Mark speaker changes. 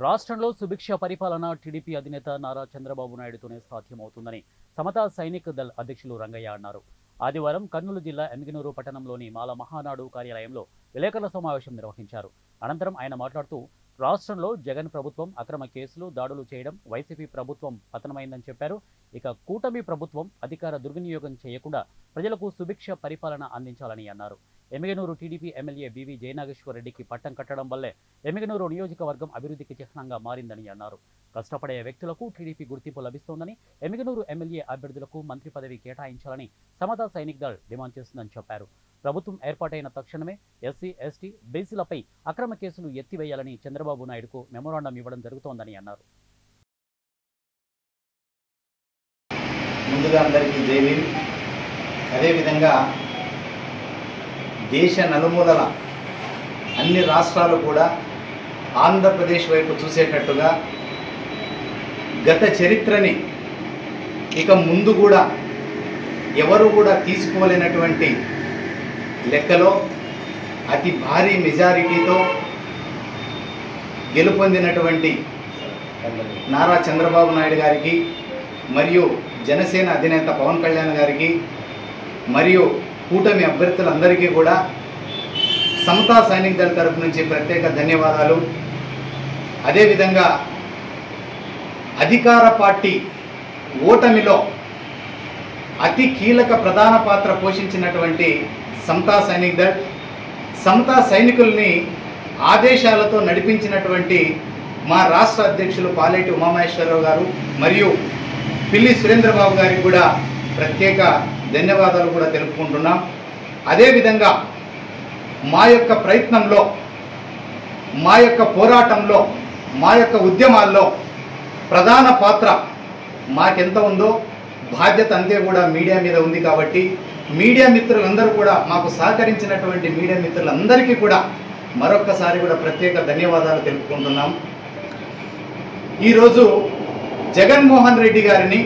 Speaker 1: రాష్ట్రంలో సుభిక్ష పరిపాలన టీడీపీ అధినేత నారా చంద్రబాబు నాయుడుతోనే సాధ్యమవుతుందని సమతా సైనిక్ దళ్ అధ్యక్షులు రంగయ్య అన్నారు. ఆదివారం కర్నూలు జిల్లా ఎమ్మిగనూరు పట్టణంలోని మాల మహానాడు కార్యాలయంలో విలేకరుల సమావేశం నిర్వహించారు. అనంతరం ఆయన మాట్లాడుతూ రాష్ట్రంలో జగన్ ప్రభుత్వం అక్రమ కేసులు దాడులు చేయడం, వైసీపీ ప్రభుత్వం పతనమైందని చెప్పారు. ఇక కూటమి ప్రభుత్వం అధికార దుర్వినియోగం చేయకుండా ప్రజలకు సుభిక్ష పరిపాలన అందించాలని అన్నారు. ఎమ్మిగనూరు టీడీపీ ఎమ్మెల్యే బివి జయనాగేశ్వరరెడ్డికి పట్టం కట్టడం వల్లే ఎమ్మిగనూరు నియోజకవర్గం అభివృద్ధికి చిహ్నంగా మారిందని అన్నారు. కష్టపడే వ్యక్తులకు టీడీపీ గుర్తింపు లభిస్తోందని, ఎమ్మిగనూరు ఎమ్మెల్యే అభ్యర్థులకు మంత్రి పదవి కేటాయించాలని సమతా సైనిక్ దళ్ డిమాండ్ చేస్తుందని చెప్పారు. ప్రభుత్వం ఏర్పాటైన తక్షణమే ఎస్సీ, ఎస్టీ, బీసీలపై అక్రమ కేసులు ఎత్తివేయాలని చంద్రబాబు నాయుడుకు మెమోరాండం ఇవ్వడం జరుగుతోందని అన్నారు.
Speaker 2: ముందుగా అందరికీ జై భీమ్. అదేవిధంగా దేశ నలుమూలల అన్ని రాష్ట్రాలు కూడా ఆంధ్రప్రదేశ్ వైపు చూసేటట్టుగా గత చరిత్రని ఇక ముందు కూడా ఎవరు కూడా తీసుకోలేనటువంటి లెక్కలో అతి భారీ మెజారిటీతో గెలుపొందినటువంటి నారా చంద్రబాబు నాయుడు గారికి మరియు జనసేన అధినేత పవన్ కళ్యాణ్ గారికి మరియు కూటమి అభ్యర్థులందరికీ కూడా సమతా సైనిక్ దళ తరఫు నుంచి ప్రత్యేక ధన్యవాదాలు. అదేవిధంగా అధికార పార్టీ ఓటమిలో అతి కీలక ప్రధాన పాత్ర పోషించినటువంటి సమతా సైనిక్ దళ్, సమతా సైనికుల్ని ఆదేశాలతో నడిపించినటువంటి మా రాష్ట్ర అధ్యక్షులు పాలేటి ఉమామహేశ్వరరావు గారు మరియు పిల్లి సురేంద్రబాబు గారికి కూడా ప్రత్యేక ధన్యవాదాలు కూడా తెలుపుకుంటున్నాం. అదేవిధంగా మా యొక్క ప్రయత్నంలో, మా యొక్క పోరాటంలో, మా యొక్క ఉద్యమాల్లో ప్రధాన పాత్ర మాకెంత ఉందో బాధ్యత అంతే కూడా మీడియా మీద ఉంది. కాబట్టి మీడియా మిత్రులందరూ కూడా, మాకు సహకరించినటువంటి మీడియా మిత్రులందరికీ కూడా మరొక్కసారి కూడా ప్రత్యేక ధన్యవాదాలు తెలుపుకుంటున్నాం. ఈరోజు జగన్మోహన్ రెడ్డి గారిని